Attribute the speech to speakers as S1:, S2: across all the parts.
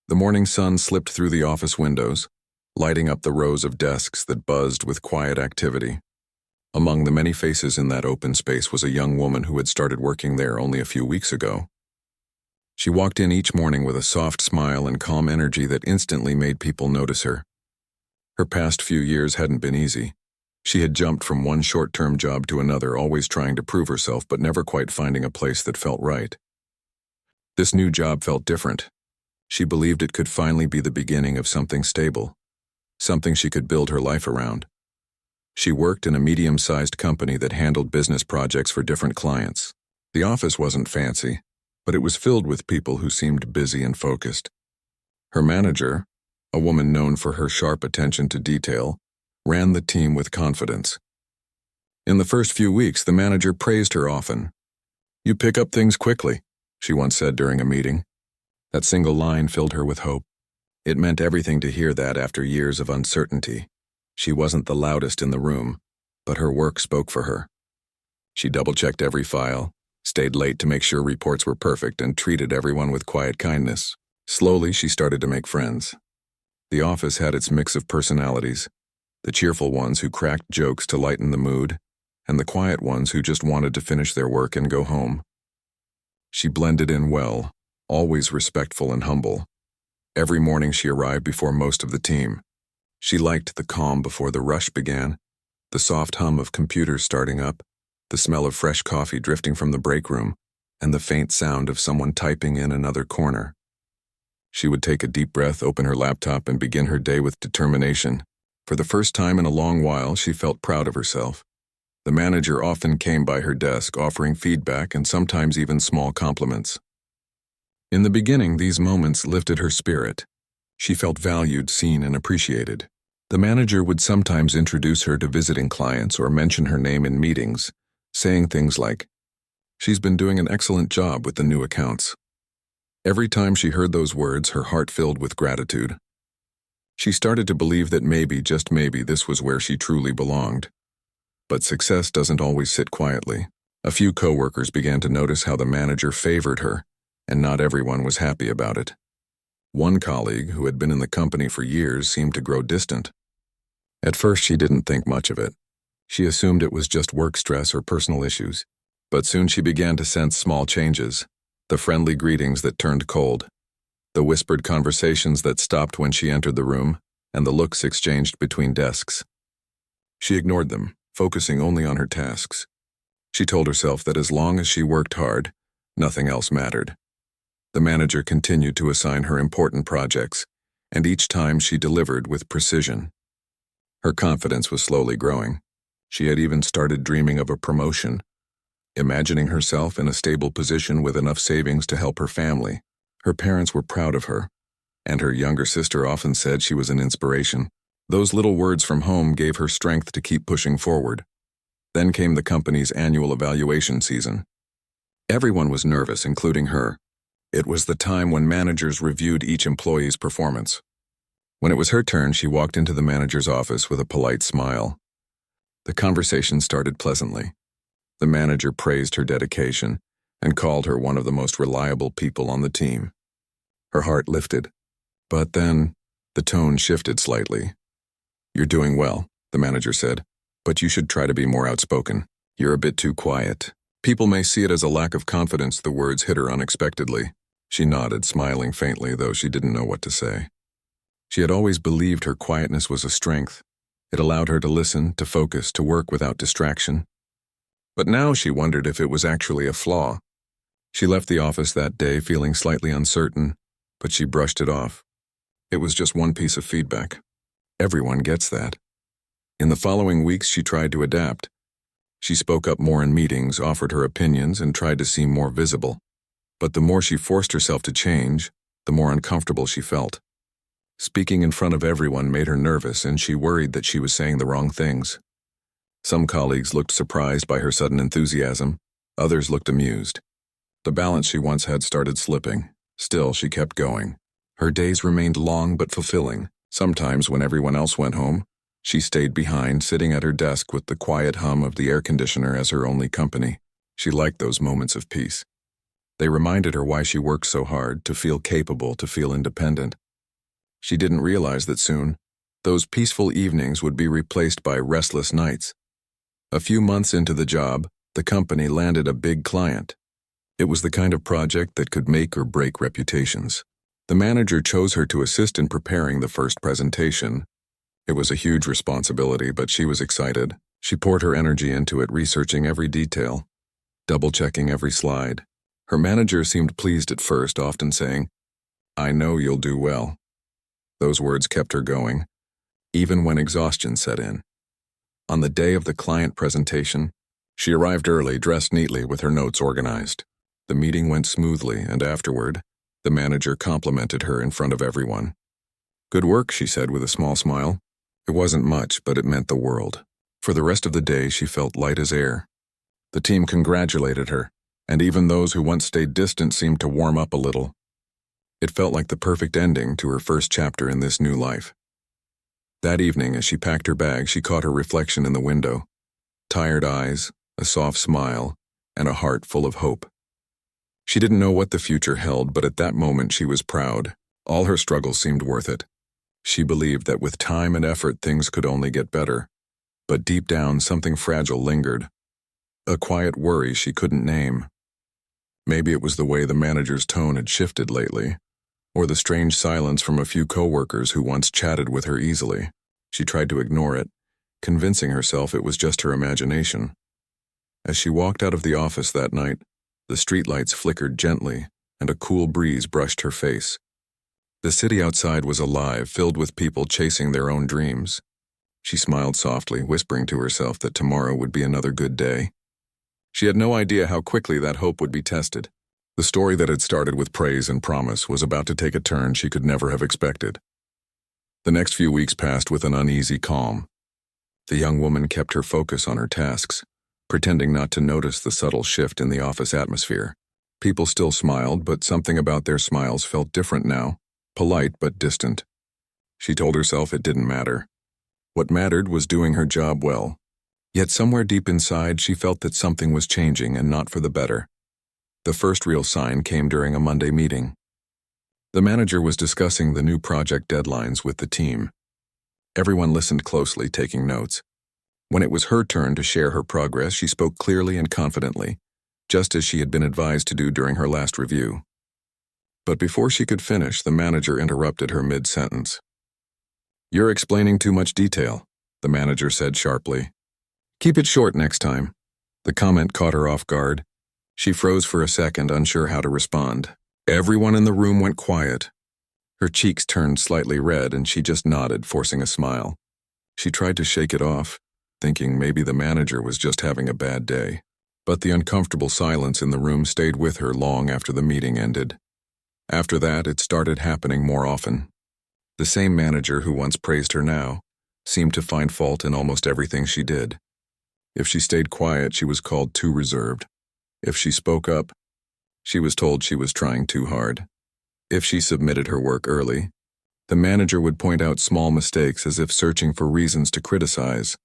S1: The morning sun slipped through the office windows, lighting up the rows of desks that buzzed with quiet activity. Among the many faces in that open space was a young woman who had started working there only a few weeks ago. She walked in each morning with a soft smile and calm energy that instantly made people notice her. Her past few years hadn't been easy. She had jumped from one short-term job to another, always trying to prove herself but never quite finding a place that felt right. This new job felt different. She believed it could finally be the beginning of something stable, something she could build her life around. She worked in a medium-sized company that handled business projects for different clients. The office wasn't fancy, but it was filled with people who seemed busy and focused. Her manager, a woman known for her sharp attention to detail, ran the team with confidence. In the first few weeks, the manager praised her often. "You pick up things quickly," she once said during a meeting. That single line filled her with hope. It meant everything to hear that after years of uncertainty. She wasn't the loudest in the room, but her work spoke for her. She double-checked every file, stayed late to make sure reports were perfect, and treated everyone with quiet kindness. Slowly, she started to make friends. The office had its mix of personalities, the cheerful ones who cracked jokes to lighten the mood, and the quiet ones who just wanted to finish their work and go home. She blended in well, always respectful and humble. Every morning she arrived before most of the team. She liked the calm before the rush began, the soft hum of computers starting up, the smell of fresh coffee drifting from the break room, and the faint sound of someone typing in another corner. She would take a deep breath, open her laptop, and begin her day with determination. For the first time in a long while, she felt proud of herself. The manager often came by her desk, offering feedback and sometimes even small compliments. In the beginning, these moments lifted her spirit. She felt valued, seen, and appreciated. The manager would sometimes introduce her to visiting clients or mention her name in meetings, saying things like, "She's been doing an excellent job with the new accounts." Every time she heard those words, her heart filled with gratitude. She started to believe that maybe, just maybe, this was where she truly belonged. But success doesn't always sit quietly. A few coworkers began to notice how the manager favored her, and not everyone was happy about it. One colleague, who had been in the company for years, seemed to grow distant. At first, she didn't think much of it. She assumed it was just work stress or personal issues. But soon she began to sense small changes, the friendly greetings that turned cold, the whispered conversations that stopped when she entered the room, and the looks exchanged between desks. She ignored them, focusing only on her tasks. She told herself that as long as she worked hard, nothing else mattered. The manager continued to assign her important projects, and each time she delivered with precision. Her confidence was slowly growing. She had even started dreaming of a promotion, imagining herself in a stable position with enough savings to help her family. Her parents were proud of her, and her younger sister often said she was an inspiration. Those little words from home gave her strength to keep pushing forward. Then came the company's annual evaluation season. Everyone was nervous, including her. It was the time when managers reviewed each employee's performance. When it was her turn, she walked into the manager's office with a polite smile. The conversation started pleasantly. The manager praised her dedication and called her one of the most reliable people on the team. Her heart lifted. But then, the tone shifted slightly. "You're doing well," the manager said, "but you should try to be more outspoken. You're a bit too quiet." People may see it as a lack of confidence. The words hit her unexpectedly. She nodded, smiling faintly, though she didn't know what to say. She had always believed her quietness was a strength. It allowed her to listen, to focus, to work without distraction. But now she wondered if it was actually a flaw. She left the office that day feeling slightly uncertain, but she brushed it off. It was just one piece of feedback. Everyone gets that. In the following weeks, she tried to adapt. She spoke up more in meetings, offered her opinions, and tried to seem more visible. But the more she forced herself to change, the more uncomfortable she felt. Speaking in front of everyone made her nervous, and she worried that she was saying the wrong things. Some colleagues looked surprised by her sudden enthusiasm. Others looked amused. The balance she once had started slipping. Still, she kept going. Her days remained long but fulfilling. Sometimes, when everyone else went home, she stayed behind, sitting at her desk with the quiet hum of the air conditioner as her only company. She liked those moments of peace. They reminded her why she worked so hard, to feel capable, to feel independent. She didn't realize that soon, those peaceful evenings would be replaced by restless nights. A few months into the job, the company landed a big client. It was the kind of project that could make or break reputations. The manager chose her to assist in preparing the first presentation. It was a huge responsibility, but she was excited. She poured her energy into it, researching every detail, double-checking every slide. Her manager seemed pleased at first, often saying, "I know you'll do well." Those words kept her going, even when exhaustion set in. On the day of the client presentation, she arrived early, dressed neatly, with her notes organized. The meeting went smoothly, and afterward, the manager complimented her in front of everyone. "Good work," she said with a small smile. It wasn't much, but it meant the world. For the rest of the day, she felt light as air. The team congratulated her, and even those who once stayed distant seemed to warm up a little. It felt like the perfect ending to her first chapter in this new life. That evening, as she packed her bag, she caught her reflection in the window. Tired eyes, a soft smile, and a heart full of hope. She didn't know what the future held, but at that moment she was proud. All her struggles seemed worth it. She believed that with time and effort things could only get better. But deep down, something fragile lingered. A quiet worry she couldn't name. Maybe it was the way the manager's tone had shifted lately, or the strange silence from a few coworkers who once chatted with her easily. She tried to ignore it, convincing herself it was just her imagination. As she walked out of the office that night, the streetlights flickered gently, and a cool breeze brushed her face. The city outside was alive, filled with people chasing their own dreams. She smiled softly, whispering to herself that tomorrow would be another good day. She had no idea how quickly that hope would be tested. The story that had started with praise and promise was about to take a turn she could never have expected. The next few weeks passed with an uneasy calm. The young woman kept her focus on her tasks, pretending not to notice the subtle shift in the office atmosphere. People still smiled, but something about their smiles felt different now, polite but distant. She told herself it didn't matter. What mattered was doing her job well. Yet somewhere deep inside, she felt that something was changing, and not for the better. The first real sign came during a Monday meeting. The manager was discussing the new project deadlines with the team. Everyone listened closely, taking notes. When it was her turn to share her progress, she spoke clearly and confidently, just as she had been advised to do during her last review. But before she could finish, the manager interrupted her mid-sentence. "You're explaining too much detail," the manager said sharply. "Keep it short next time." The comment caught her off guard. She froze for a second, unsure how to respond. Everyone in the room went quiet. Her cheeks turned slightly red, and she just nodded, forcing a smile. She tried to shake it off, thinking maybe the manager was just having a bad day. But the uncomfortable silence in the room stayed with her long after the meeting ended. After that, it started happening more often. The same manager who once praised her now seemed to find fault in almost everything she did. If she stayed quiet, she was called too reserved. If she spoke up, she was told she was trying too hard. If she submitted her work early, the manager would point out small mistakes as if searching for reasons to criticize.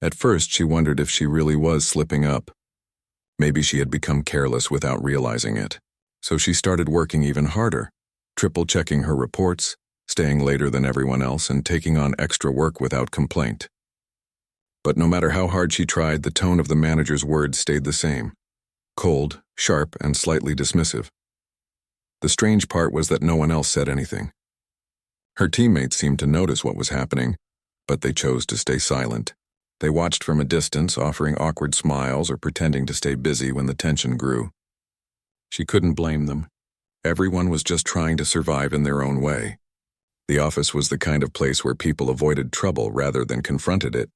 S1: At first, she wondered if she really was slipping up. Maybe she had become careless without realizing it. So she started working even harder, triple-checking her reports, staying later than everyone else, and taking on extra work without complaint. But no matter how hard she tried, the tone of the manager's words stayed the same. Cold, sharp, and slightly dismissive. The strange part was that no one else said anything. Her teammates seemed to notice what was happening, but they chose to stay silent. They watched from a distance, offering awkward smiles or pretending to stay busy when the tension grew. She couldn't blame them. Everyone was just trying to survive in their own way. The office was the kind of place where people avoided trouble rather than confronted it.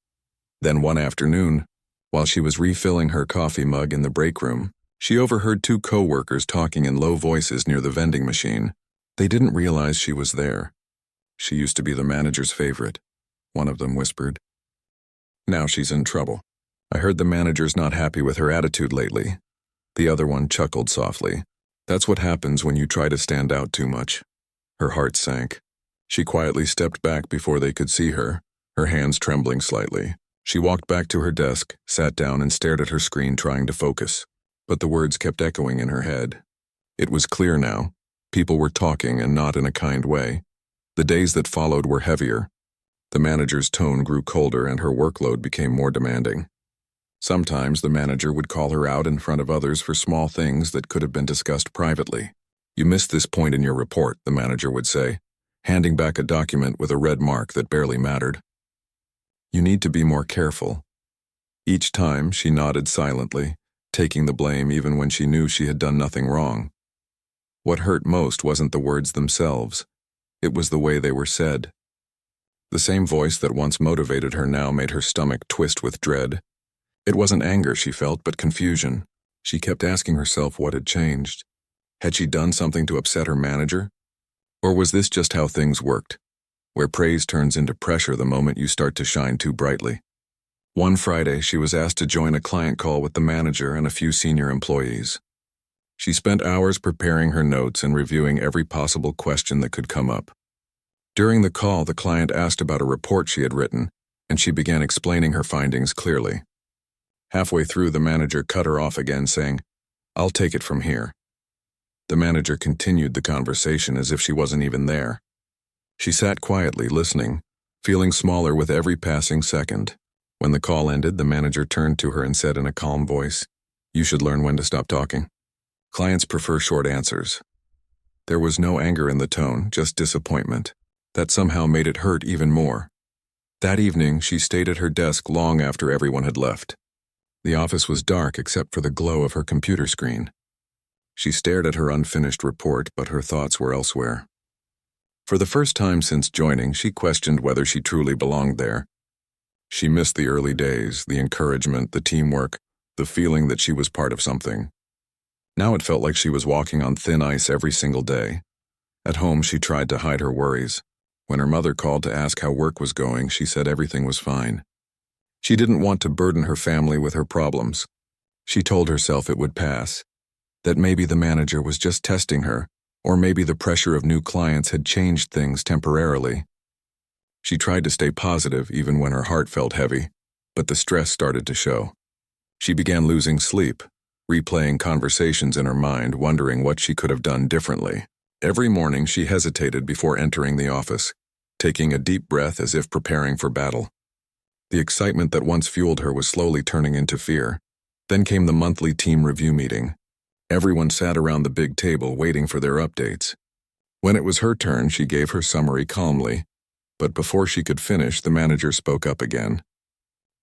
S1: Then one afternoon, while she was refilling her coffee mug in the break room, she overheard two co-workers talking in low voices near the vending machine. They didn't realize she was there. "She used to be the manager's favorite," one of them whispered. "Now she's in trouble. I heard the manager's not happy with her attitude lately." The other one chuckled softly. "That's what happens when you try to stand out too much." Her heart sank. She quietly stepped back before they could see her, her hands trembling slightly. She walked back to her desk, sat down, and stared at her screen, trying to focus. But the words kept echoing in her head. It was clear now. People were talking and not in a kind way. The days that followed were heavier. The manager's tone grew colder and her workload became more demanding. Sometimes the manager would call her out in front of others for small things that could have been discussed privately. "You missed this point in your report," the manager would say, handing back a document with a red mark that barely mattered. "You need to be more careful." Each time, she nodded silently, taking the blame even when she knew she had done nothing wrong. What hurt most wasn't the words themselves. It was the way they were said. The same voice that once motivated her now made her stomach twist with dread. It wasn't anger she felt, but confusion. She kept asking herself what had changed. Had she done something to upset her manager? Or was this just how things worked, where praise turns into pressure the moment you start to shine too brightly? One Friday, she was asked to join a client call with the manager and a few senior employees. She spent hours preparing her notes and reviewing every possible question that could come up. During the call, the client asked about a report she had written, and she began explaining her findings clearly. Halfway through, the manager cut her off again, saying, "I'll take it from here." The manager continued the conversation as if she wasn't even there. She sat quietly, listening, feeling smaller with every passing second. When the call ended, the manager turned to her and said in a calm voice, "You should learn when to stop talking." Clients prefer short answers. There was no anger in the tone, just disappointment. That somehow made it hurt even more. That evening, she stayed at her desk long after everyone had left. The office was dark except for the glow of her computer screen. She stared at her unfinished report, but her thoughts were elsewhere. For the first time since joining, she questioned whether she truly belonged there. She missed the early days, the encouragement, the teamwork, the feeling that she was part of something. Now it felt like she was walking on thin ice every single day. At home, she tried to hide her worries. When her mother called to ask how work was going, she said everything was fine. She didn't want to burden her family with her problems. She told herself it would pass, that maybe the manager was just testing her, or maybe the pressure of new clients had changed things temporarily. She tried to stay positive even when her heart felt heavy, but the stress started to show. She began losing sleep, replaying conversations in her mind, wondering what she could have done differently. Every morning she hesitated before entering the office, taking a deep breath as if preparing for battle. The excitement that once fueled her was slowly turning into fear. Then came the monthly team review meeting. Everyone sat around the big table waiting for their updates. When it was her turn, she gave her summary calmly, but before she could finish, the manager spoke up again.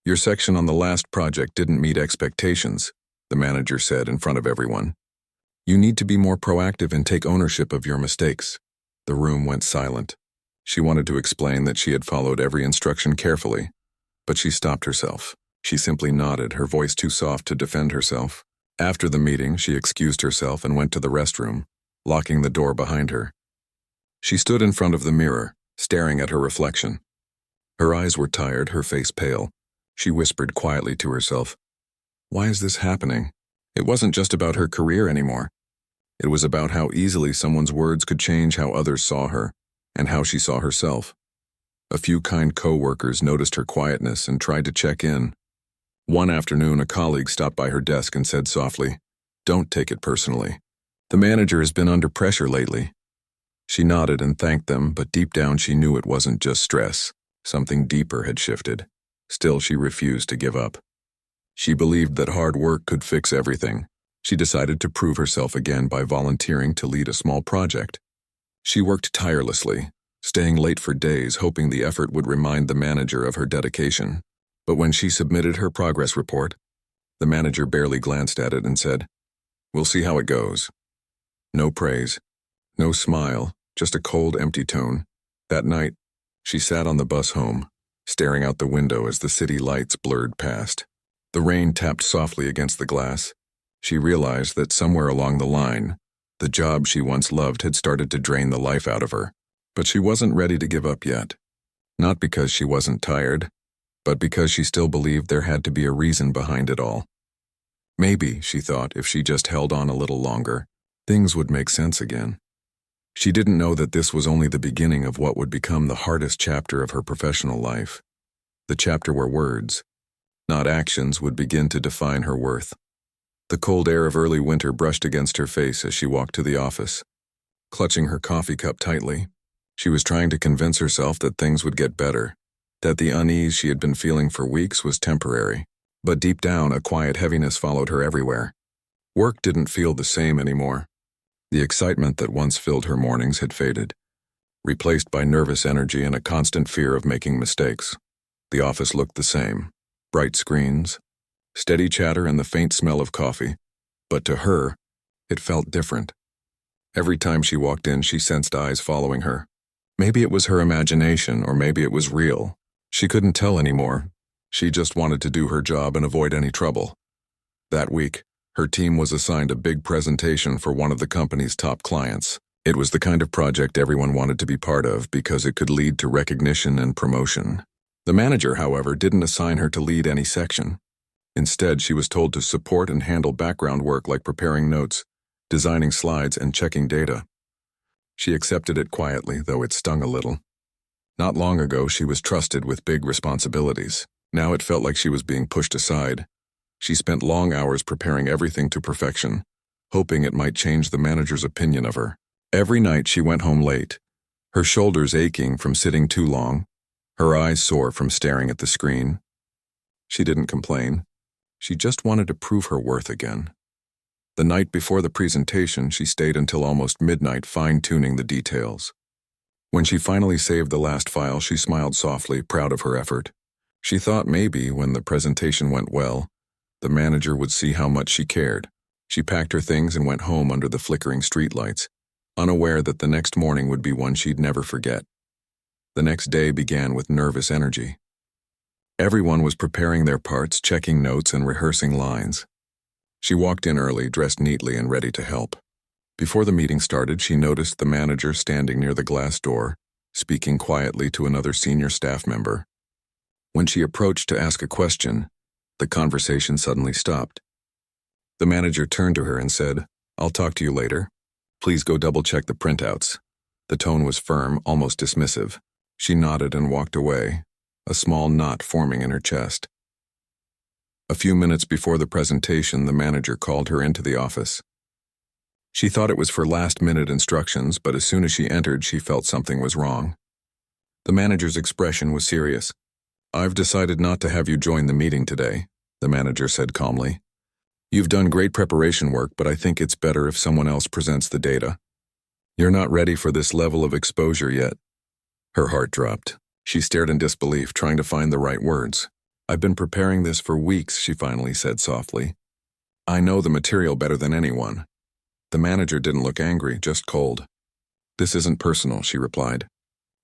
S1: "Your section on the last project didn't meet expectations," the manager said in front of everyone. "You need to be more proactive and take ownership of your mistakes." The room went silent. She wanted to explain that she had followed every instruction carefully, but she stopped herself. She simply nodded, her voice too soft to defend herself. After the meeting, she excused herself and went to the restroom, locking the door behind her. She stood in front of the mirror, staring at her reflection. Her eyes were tired, her face pale. She whispered quietly to herself, "Why is this happening?" It wasn't just about her career anymore. It was about how easily someone's words could change how others saw her, and how she saw herself. A few kind co-workers noticed her quietness and tried to check in. One afternoon, a colleague stopped by her desk and said softly, "Don't take it personally. The manager has been under pressure lately." She nodded and thanked them, but deep down she knew it wasn't just stress. Something deeper had shifted. Still, she refused to give up. She believed that hard work could fix everything. She decided to prove herself again by volunteering to lead a small project. She worked tirelessly, staying late for days, hoping the effort would remind the manager of her dedication. But when she submitted her progress report, the manager barely glanced at it and said, "We'll see how it goes." No praise, no smile, just a cold, empty tone. That night, she sat on the bus home, staring out the window as the city lights blurred past. The rain tapped softly against the glass. She realized that somewhere along the line, the job she once loved had started to drain the life out of her. But she wasn't ready to give up yet. Not because she wasn't tired, but because she still believed there had to be a reason behind it all. Maybe, she thought, if she just held on a little longer, things would make sense again. She didn't know that this was only the beginning of what would become the hardest chapter of her professional life. The chapter where words, not actions, would begin to define her worth. The cold air of early winter brushed against her face as she walked to the office. Clutching her coffee cup tightly, she was trying to convince herself that things would get better, that the unease she had been feeling for weeks was temporary. But deep down, a quiet heaviness followed her everywhere. Work didn't feel the same anymore. The excitement that once filled her mornings had faded, replaced by nervous energy and a constant fear of making mistakes. The office looked the same. Bright screens, steady chatter, and the faint smell of coffee. But to her, it felt different. Every time she walked in, she sensed eyes following her. Maybe it was her imagination, or maybe it was real. She couldn't tell anymore. She just wanted to do her job and avoid any trouble. That week, her team was assigned a big presentation for one of the company's top clients. It was the kind of project everyone wanted to be part of because it could lead to recognition and promotion. The manager, however, didn't assign her to lead any section. Instead, she was told to support and handle background work like preparing notes, designing slides, and checking data. She accepted it quietly, though it stung a little. Not long ago, she was trusted with big responsibilities. Now it felt like she was being pushed aside. She spent long hours preparing everything to perfection, hoping it might change the manager's opinion of her. Every night she went home late, her shoulders aching from sitting too long, her eyes sore from staring at the screen. She didn't complain. She just wanted to prove her worth again. The night before the presentation, she stayed until almost midnight fine-tuning the details. When she finally saved the last file, she smiled softly, proud of her effort. She thought maybe, when the presentation went well, the manager would see how much she cared. She packed her things and went home under the flickering streetlights, unaware that the next morning would be one she'd never forget. The next day began with nervous energy. Everyone was preparing their parts, checking notes, and rehearsing lines. She walked in early, dressed neatly and ready to help. Before the meeting started, she noticed the manager standing near the glass door, speaking quietly to another senior staff member. When she approached to ask a question, the conversation suddenly stopped. The manager turned to her and said, "I'll talk to you later. Please go double-check the printouts." The tone was firm, almost dismissive. She nodded and walked away, a small knot forming in her chest. A few minutes before the presentation, the manager called her into the office. She thought it was for last-minute instructions, but as soon as she entered, she felt something was wrong. The manager's expression was serious. "I've decided not to have you join the meeting today," the manager said calmly. "You've done great preparation work, but I think it's better if someone else presents the data. You're not ready for this level of exposure yet." Her heart dropped. She stared in disbelief, trying to find the right words. "I've been preparing this for weeks," she finally said softly. "I know the material better than anyone." The manager didn't look angry, just cold. "This isn't personal," she replied.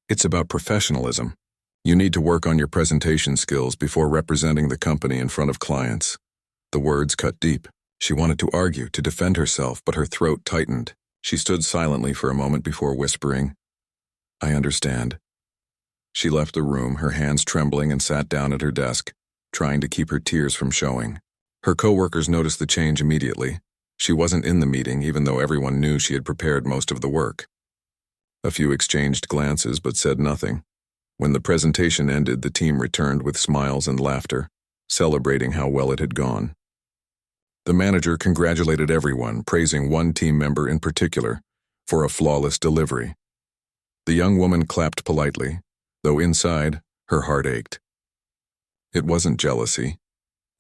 S1: "It's about professionalism. You need to work on your presentation skills before representing the company in front of clients." The words cut deep. She wanted to argue, to defend herself, but her throat tightened. She stood silently for a moment before whispering, "I understand." She left the room, her hands trembling, and sat down at her desk, trying to keep her tears from showing. Her coworkers noticed the change immediately. She wasn't in the meeting, even though everyone knew she had prepared most of the work. A few exchanged glances, but said nothing. When the presentation ended, the team returned with smiles and laughter, celebrating how well it had gone. The manager congratulated everyone, praising one team member in particular for a flawless delivery. The young woman clapped politely, though inside, her heart ached. It wasn't jealousy.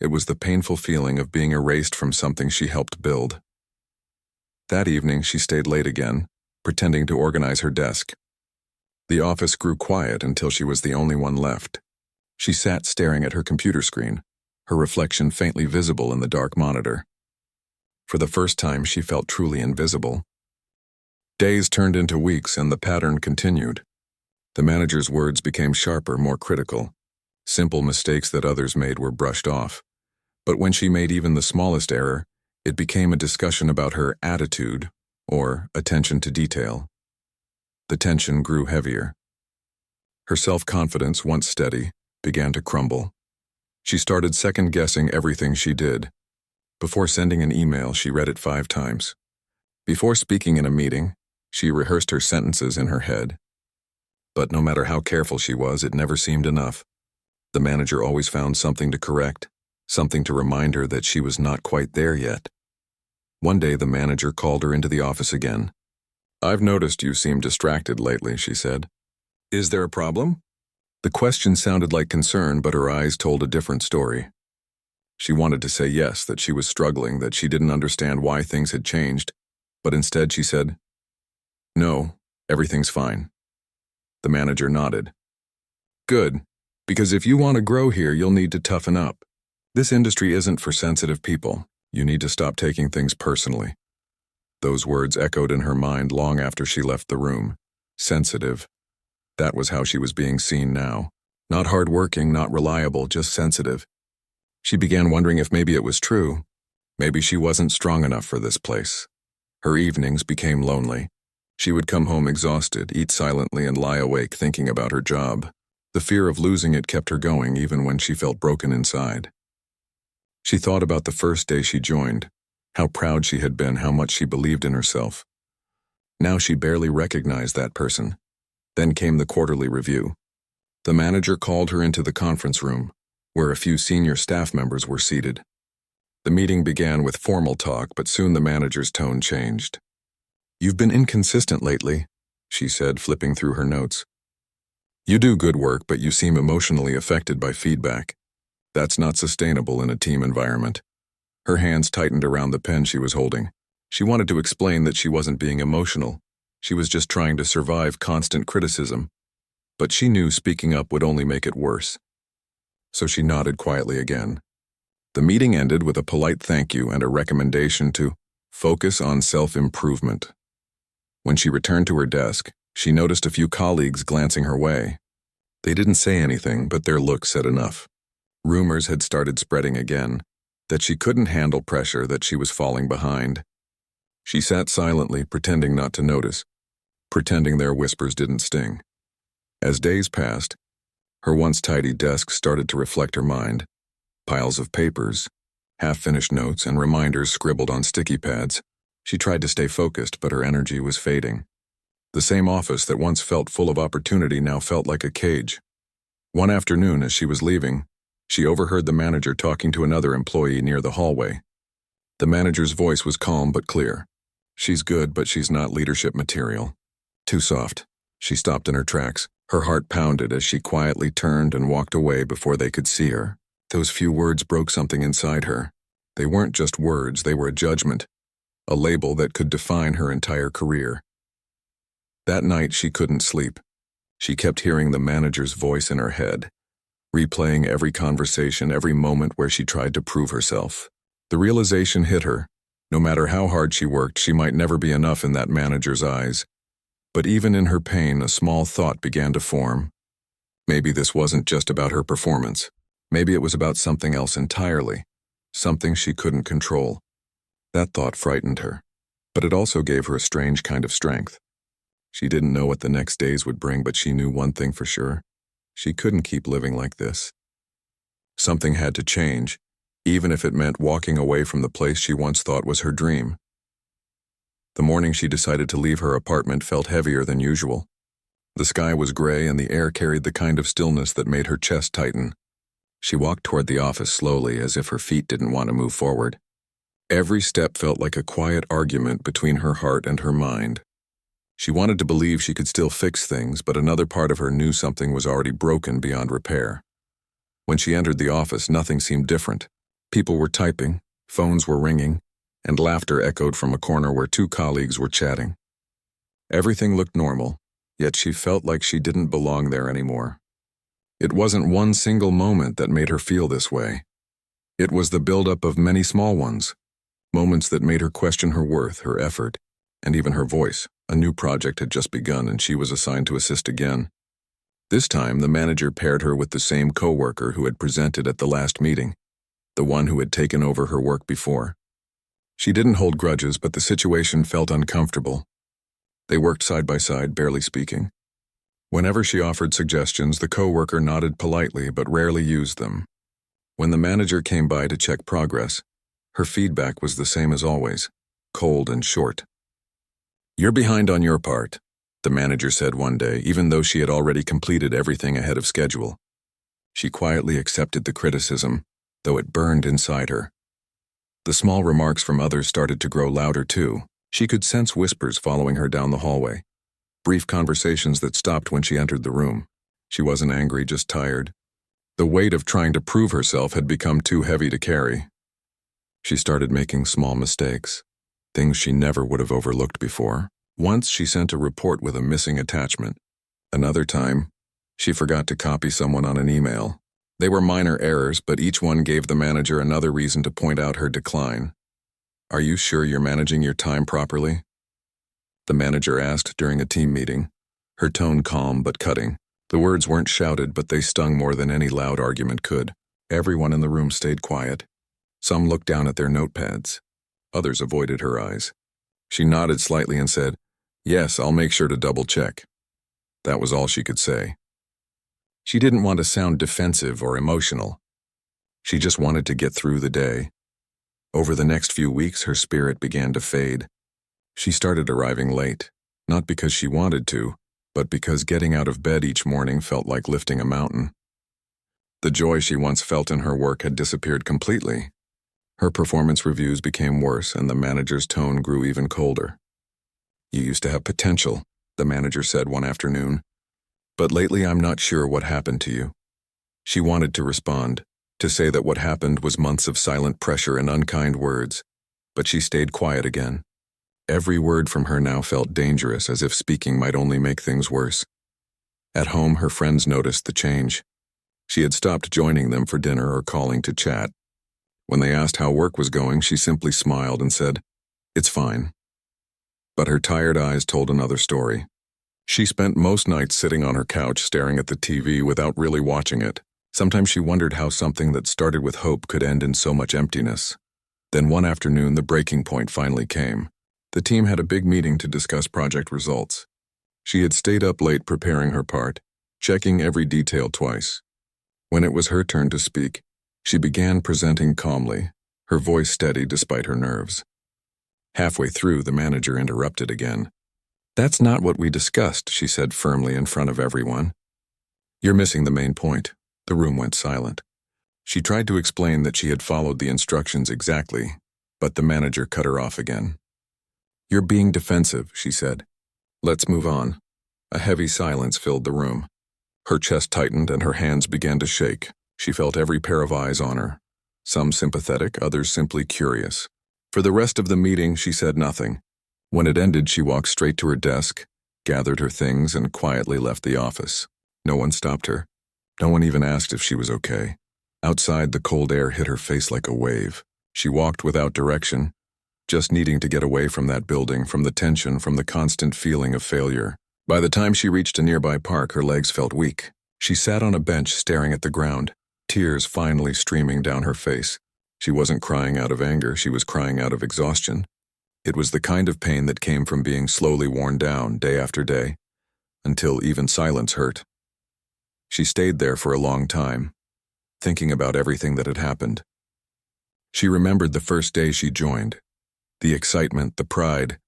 S1: It was the painful feeling of being erased from something she helped build. That evening, she stayed late again, pretending to organize her desk. The office grew quiet until she was the only one left. She sat staring at her computer screen, her reflection faintly visible in the dark monitor. For the first time, she felt truly invisible. Days turned into weeks, and the pattern continued. The manager's words became sharper, more critical. Simple mistakes that others made were brushed off. But when she made even the smallest error, it became a discussion about her attitude, or attention to detail. The tension grew heavier. Her self-confidence, once steady, began to crumble. She started second-guessing everything she did. Before sending an email, she read it 5 times. Before speaking in a meeting, she rehearsed her sentences in her head. But no matter how careful she was, it never seemed enough. The manager always found something to correct, something to remind her that she was not quite there yet. One day, the manager called her into the office again. "I've noticed you seem distracted lately," she said. "Is there a problem?" The question sounded like concern, but her eyes told a different story. She wanted to say yes, that she was struggling, that she didn't understand why things had changed, but instead she said, "No, everything's fine." The manager nodded. "Good, because if you want to grow here, you'll need to toughen up. This industry isn't for sensitive people. You need to stop taking things personally." Those words echoed in her mind long after she left the room. Sensitive. That was how she was being seen now. Not hardworking, not reliable, just sensitive. She began wondering if maybe it was true. Maybe she wasn't strong enough for this place. Her evenings became lonely. She would come home exhausted, eat silently, and lie awake thinking about her job. The fear of losing it kept her going even when she felt broken inside. She thought about the first day she joined, how proud she had been, how much she believed in herself. Now she barely recognized that person. Then came the quarterly review. The manager called her into the conference room, where a few senior staff members were seated. The meeting began with formal talk, but soon the manager's tone changed. "You've been inconsistent lately," she said, flipping through her notes. "You do good work, but you seem emotionally affected by feedback. That's not sustainable in a team environment." Her hands tightened around the pen she was holding. She wanted to explain that she wasn't being emotional. She was just trying to survive constant criticism. But she knew speaking up would only make it worse. So she nodded quietly again. The meeting ended with a polite thank you and a recommendation to focus on self-improvement. When she returned to her desk, she noticed a few colleagues glancing her way. They didn't say anything, but their look said enough. Rumors had started spreading again, that she couldn't handle pressure, that she was falling behind. She sat silently, pretending not to notice, pretending their whispers didn't sting. As days passed, her once tidy desk started to reflect her mind. Piles of papers, half-finished notes, and reminders scribbled on sticky pads. She tried to stay focused, but her energy was fading. The same office that once felt full of opportunity now felt like a cage. One afternoon, as she was leaving, she overheard the manager talking to another employee near the hallway. The manager's voice was calm but clear. "She's good, but she's not leadership material." Too soft. She stopped in her tracks. Her heart pounded as she quietly turned and walked away before they could see her. Those few words broke something inside her. They weren't just words, they were a judgment, a label that could define her entire career. That night she couldn't sleep. She kept hearing the manager's voice in her head, replaying every conversation, every moment where she tried to prove herself. The realization hit her. No matter how hard she worked, she might never be enough in that manager's eyes. But even in her pain, a small thought began to form. Maybe this wasn't just about her performance. Maybe it was about something else entirely, something she couldn't control. That thought frightened her, but it also gave her a strange kind of strength. She didn't know what the next days would bring, but she knew one thing for sure. She couldn't keep living like this. Something had to change, even if it meant walking away from the place she once thought was her dream. The morning she decided to leave her apartment felt heavier than usual. The sky was gray and the air carried the kind of stillness that made her chest tighten. She walked toward the office slowly, as if her feet didn't want to move forward. Every step felt like a quiet argument between her heart and her mind. She wanted to believe she could still fix things, but another part of her knew something was already broken beyond repair. When she entered the office, nothing seemed different. People were typing, phones were ringing, and laughter echoed from a corner where two colleagues were chatting. Everything looked normal, yet she felt like she didn't belong there anymore. It wasn't one single moment that made her feel this way. It was the buildup of many small ones, moments that made her question her worth, her effort, and even her voice. A new project had just begun and she was assigned to assist again. This time, the manager paired her with the same coworker who had presented at the last meeting, the one who had taken over her work before. She didn't hold grudges, but the situation felt uncomfortable. They worked side by side, barely speaking. Whenever she offered suggestions, the coworker nodded politely but rarely used them. When the manager came by to check progress, her feedback was the same as always, cold and short. "You're behind on your part," the manager said one day, even though she had already completed everything ahead of schedule. She quietly accepted the criticism, though it burned inside her. The small remarks from others started to grow louder too. She could sense whispers following her down the hallway. Brief conversations that stopped when she entered the room. She wasn't angry, just tired. The weight of trying to prove herself had become too heavy to carry. She started making small mistakes, things she never would have overlooked before. Once she sent a report with a missing attachment. Another time, she forgot to copy someone on an email. They were minor errors, but each one gave the manager another reason to point out her decline. "Are you sure you're managing your time properly?" the manager asked during a team meeting, her tone calm but cutting. The words weren't shouted, but they stung more than any loud argument could. Everyone in the room stayed quiet. Some looked down at their notepads. Others avoided her eyes. She nodded slightly and said, "Yes, I'll make sure to double-check." That was all she could say. She didn't want to sound defensive or emotional. She just wanted to get through the day. Over the next few weeks, her spirit began to fade. She started arriving late, not because she wanted to, but because getting out of bed each morning felt like lifting a mountain. The joy she once felt in her work had disappeared completely. Her performance reviews became worse, and the manager's tone grew even colder. "You used to have potential," the manager said one afternoon. "But lately I'm not sure what happened to you." She wanted to respond, to say that what happened was months of silent pressure and unkind words, but she stayed quiet again. Every word from her now felt dangerous, as if speaking might only make things worse. At home, her friends noticed the change. She had stopped joining them for dinner or calling to chat. When they asked how work was going, she simply smiled and said, "It's fine." But her tired eyes told another story. She spent most nights sitting on her couch staring at the TV without really watching it. Sometimes she wondered how something that started with hope could end in so much emptiness. Then one afternoon, the breaking point finally came. The team had a big meeting to discuss project results. She had stayed up late preparing her part, checking every detail twice. When it was her turn to speak, she began presenting calmly, her voice steady despite her nerves. Halfway through, the manager interrupted again. "That's not what we discussed," she said firmly in front of everyone. "You're missing the main point." The room went silent. She tried to explain that she had followed the instructions exactly, but the manager cut her off again. "You're being defensive," she said. "Let's move on." A heavy silence filled the room. Her chest tightened and her hands began to shake. She felt every pair of eyes on her, some sympathetic, others simply curious. For the rest of the meeting, she said nothing. When it ended, she walked straight to her desk, gathered her things, and quietly left the office. No one stopped her. No one even asked if she was okay. Outside, the cold air hit her face like a wave. She walked without direction, just needing to get away from that building, from the tension, from the constant feeling of failure. By the time she reached a nearby park, her legs felt weak. She sat on a bench staring at the ground, tears finally streaming down her face. She wasn't crying out of anger, she was crying out of exhaustion. It was the kind of pain that came from being slowly worn down day after day, until even silence hurt. She stayed there for a long time, thinking about everything that had happened. She remembered the first day she joined. The excitement, the pride,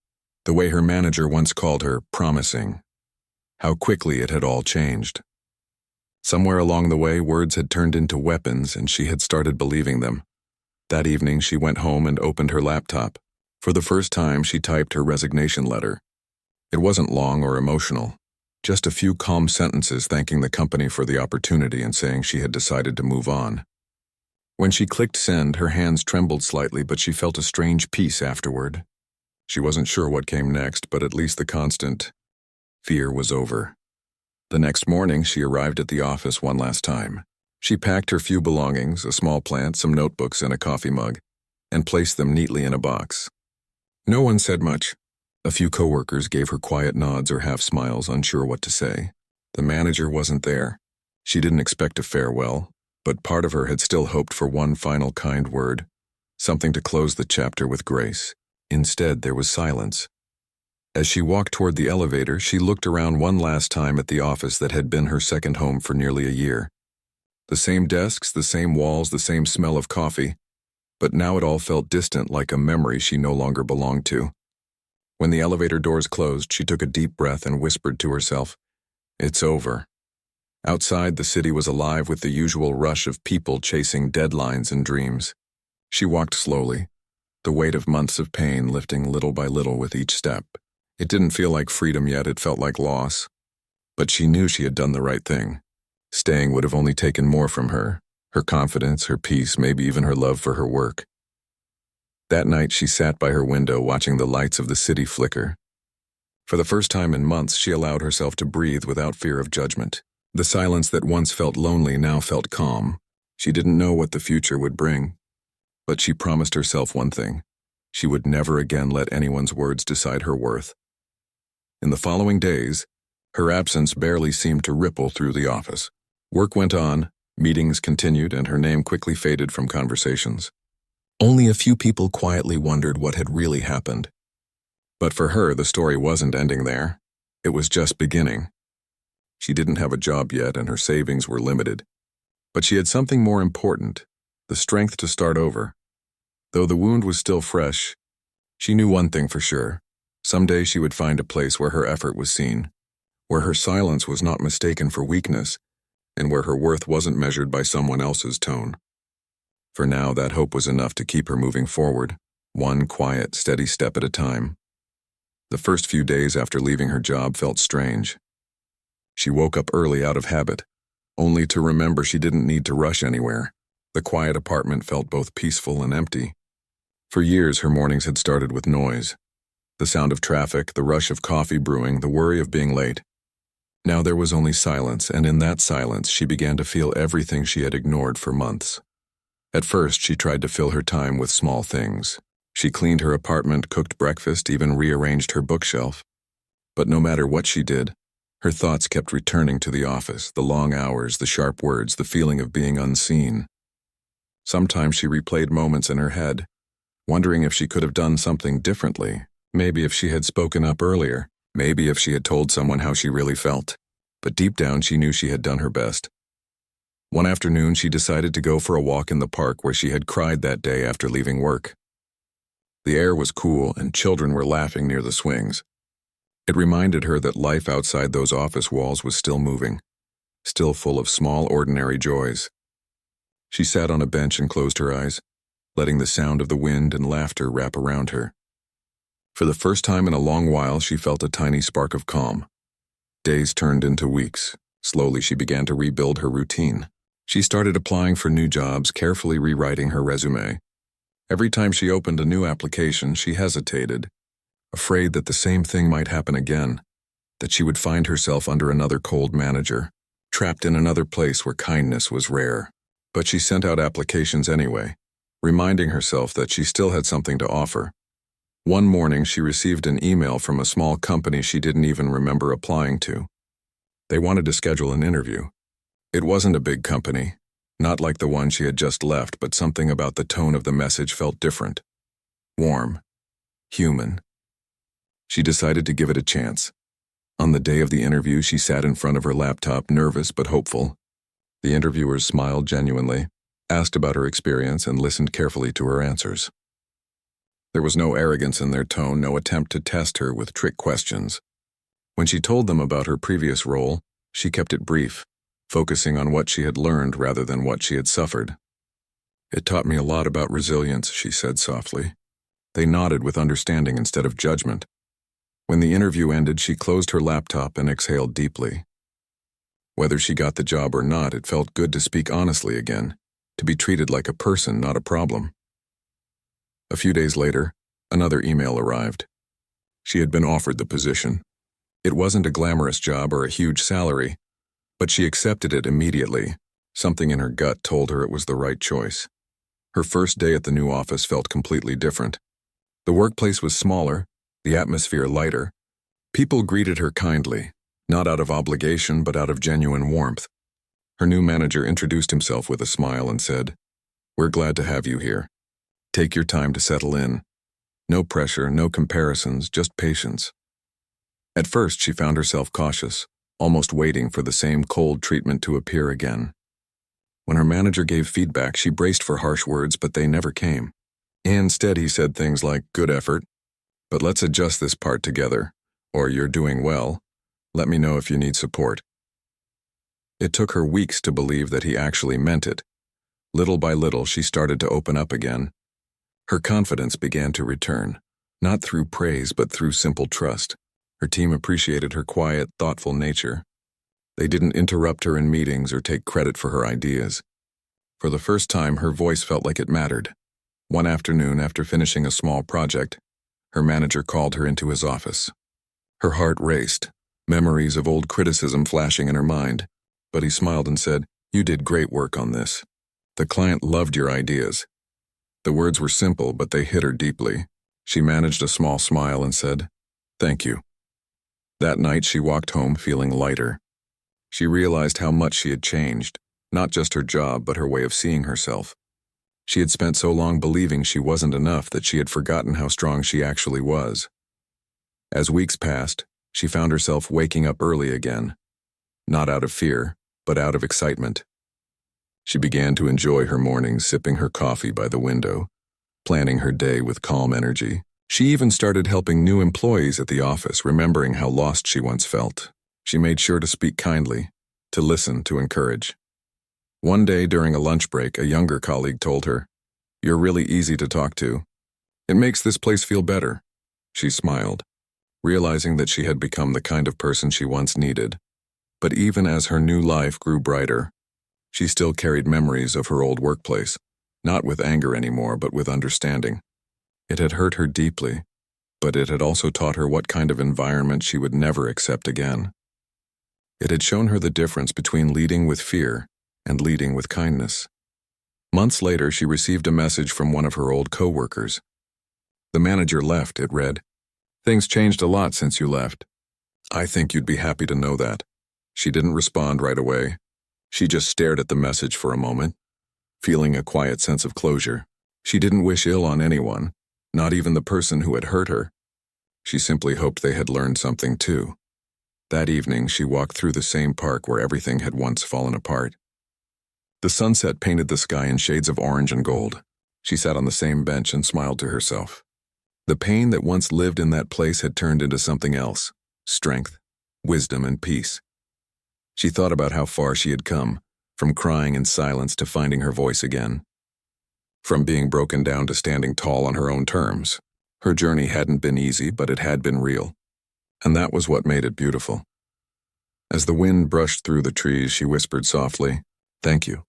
S1: the way her manager once called her promising. How quickly it had all changed. Somewhere along the way, words had turned into weapons and she had started believing them. That evening, she went home and opened her laptop. For the first time, she typed her resignation letter. It wasn't long or emotional, just a few calm sentences thanking the company for the opportunity and saying she had decided to move on. When she clicked send, her hands trembled slightly, but she felt a strange peace afterward. She wasn't sure what came next, but at least the constant fear was over. The next morning, she arrived at the office one last time. She packed her few belongings, a small plant, some notebooks, and a coffee mug, and placed them neatly in a box. No one said much. A few coworkers gave her quiet nods or half smiles, unsure what to say. The manager wasn't there. She didn't expect a farewell, but part of her had still hoped for one final kind word, something to close the chapter with grace. Instead, there was silence. As she walked toward the elevator, she looked around one last time at the office that had been her second home for nearly a year. The same desks, the same walls, the same smell of coffee, but now it all felt distant, like a memory she no longer belonged to. When the elevator doors closed, she took a deep breath and whispered to herself, "It's over." Outside, the city was alive with the usual rush of people chasing deadlines and dreams. She walked slowly, the weight of months of pain lifting little by little with each step. It didn't feel like freedom yet, it felt like loss. But she knew she had done the right thing. Staying would have only taken more from her confidence, her peace, maybe even her love for her work. That night she sat by her window watching the lights of the city flicker. For the first time in months, she allowed herself to breathe without fear of judgment. The silence that once felt lonely now felt calm. She didn't know what the future would bring, but she promised herself one thing. She would never again let anyone's words decide her worth. In the following days, her absence barely seemed to ripple through the office. Work went on, meetings continued, and her name quickly faded from conversations. Only a few people quietly wondered what had really happened. But for her, the story wasn't ending there. It was just beginning. She didn't have a job yet, and her savings were limited. But she had something more important, the strength to start over. Though the wound was still fresh, she knew one thing for sure. Someday she would find a place where her effort was seen, where her silence was not mistaken for weakness, and where her worth wasn't measured by someone else's tone. For now, that hope was enough to keep her moving forward, one quiet, steady step at a time. The first few days after leaving her job felt strange. She woke up early out of habit, only to remember she didn't need to rush anywhere. The quiet apartment felt both peaceful and empty. For years, her mornings had started with noise. The sound of traffic, the rush of coffee brewing, the worry of being late. Now there was only silence, and in that silence she began to feel everything she had ignored for months. At first, she tried to fill her time with small things. She cleaned her apartment, cooked breakfast, even rearranged her bookshelf. But no matter what she did, her thoughts kept returning to the office, the long hours, the sharp words, the feeling of being unseen. Sometimes she replayed moments in her head, wondering if she could have done something differently. Maybe if she had spoken up earlier, maybe if she had told someone how she really felt. But deep down she knew she had done her best. One afternoon she decided to go for a walk in the park where she had cried that day after leaving work. The air was cool and children were laughing near the swings. It reminded her that life outside those office walls was still moving, still full of small, ordinary joys. She sat on a bench and closed her eyes, letting the sound of the wind and laughter wrap around her. For the first time in a long while, she felt a tiny spark of calm. Days turned into weeks. Slowly, she began to rebuild her routine. She started applying for new jobs, carefully rewriting her resume. Every time she opened a new application, she hesitated, afraid that the same thing might happen again, that she would find herself under another cold manager, trapped in another place where kindness was rare. But she sent out applications anyway, reminding herself that she still had something to offer. One morning, she received an email from a small company she didn't even remember applying to. They wanted to schedule an interview. It wasn't a big company, not like the one she had just left, but something about the tone of the message felt different. Warm. Human. She decided to give it a chance. On the day of the interview, she sat in front of her laptop, nervous but hopeful. The interviewers smiled genuinely, asked about her experience, and listened carefully to her answers. There was no arrogance in their tone, no attempt to test her with trick questions. When she told them about her previous role, she kept it brief, focusing on what she had learned rather than what she had suffered. "It taught me a lot about resilience," she said softly. They nodded with understanding instead of judgment. When the interview ended, she closed her laptop and exhaled deeply. Whether she got the job or not, it felt good to speak honestly again, to be treated like a person, not a problem. A few days later, another email arrived. She had been offered the position. It wasn't a glamorous job or a huge salary, but she accepted it immediately. Something in her gut told her it was the right choice. Her first day at the new office felt completely different. The workplace was smaller, the atmosphere lighter. People greeted her kindly, not out of obligation but out of genuine warmth. Her new manager introduced himself with a smile and said, "We're glad to have you here. Take your time to settle in. No pressure, no comparisons, just patience." At first, she found herself cautious, almost waiting for the same cold treatment to appear again. When her manager gave feedback, she braced for harsh words, but they never came. Instead, he said things like, "Good effort, but let's adjust this part together," or "You're doing well. Let me know if you need support." It took her weeks to believe that he actually meant it. Little by little, she started to open up again. Her confidence began to return, not through praise but through simple trust. Her team appreciated her quiet, thoughtful nature. They didn't interrupt her in meetings or take credit for her ideas. For the first time, her voice felt like it mattered. One afternoon, after finishing a small project, her manager called her into his office. Her heart raced, memories of old criticism flashing in her mind, but he smiled and said, "You did great work on this. The client loved your ideas." The words were simple, but they hit her deeply. She managed a small smile and said, "Thank you." That night, she walked home feeling lighter. She realized how much she had changed, not just her job, but her way of seeing herself. She had spent so long believing she wasn't enough that she had forgotten how strong she actually was. As weeks passed, she found herself waking up early again, not out of fear, but out of excitement. She began to enjoy her mornings, sipping her coffee by the window, planning her day with calm energy. She even started helping new employees at the office, remembering how lost she once felt. She made sure to speak kindly, to listen, to encourage. One day during a lunch break, a younger colleague told her, "You're really easy to talk to. It makes this place feel better." She smiled, realizing that she had become the kind of person she once needed. But even as her new life grew brighter, she still carried memories of her old workplace, not with anger anymore, but with understanding. It had hurt her deeply, but it had also taught her what kind of environment she would never accept again. It had shown her the difference between leading with fear and leading with kindness. Months later, she received a message from one of her old co-workers. The manager left, it read. "Things changed a lot since you left. I think you'd be happy to know that." She didn't respond right away. She just stared at the message for a moment, feeling a quiet sense of closure. She didn't wish ill on anyone, not even the person who had hurt her. She simply hoped they had learned something too. That evening, she walked through the same park where everything had once fallen apart. The sunset painted the sky in shades of orange and gold. She sat on the same bench and smiled to herself. The pain that once lived in that place had turned into something else: strength, wisdom, and peace. She thought about how far she had come, from crying in silence to finding her voice again. From being broken down to standing tall on her own terms. Her journey hadn't been easy, but it had been real. And that was what made it beautiful. As the wind brushed through the trees, she whispered softly, "Thank you."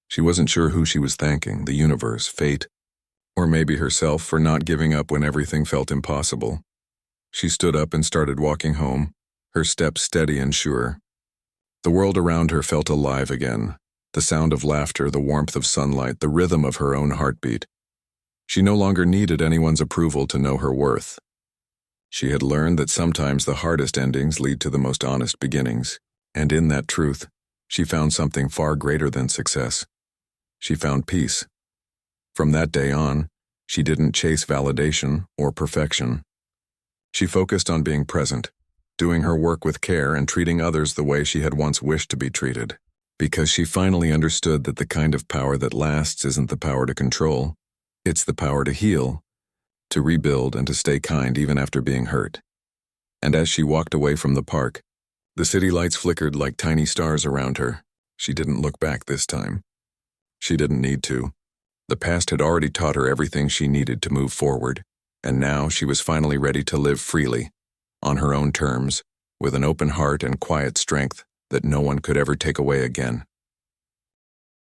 S1: She wasn't sure who she was thanking, the universe, fate, or maybe herself for not giving up when everything felt impossible. She stood up and started walking home, her steps steady and sure. The world around her felt alive again, the sound of laughter, the warmth of sunlight, the rhythm of her own heartbeat. She no longer needed anyone's approval to know her worth. She had learned that sometimes the hardest endings lead to the most honest beginnings, and in that truth, she found something far greater than success. She found peace. From that day on, she didn't chase validation or perfection. She focused on being present, doing her work with care and treating others the way she had once wished to be treated, because she finally understood that the kind of power that lasts isn't the power to control, it's the power to heal, to rebuild, and to stay kind even after being hurt. And as she walked away from the park, the city lights flickered like tiny stars around her. She didn't look back this time. She didn't need to. The past had already taught her everything she needed to move forward, and now she was finally ready to live freely, on her own terms, with an open heart and quiet strength that no one could ever take away again.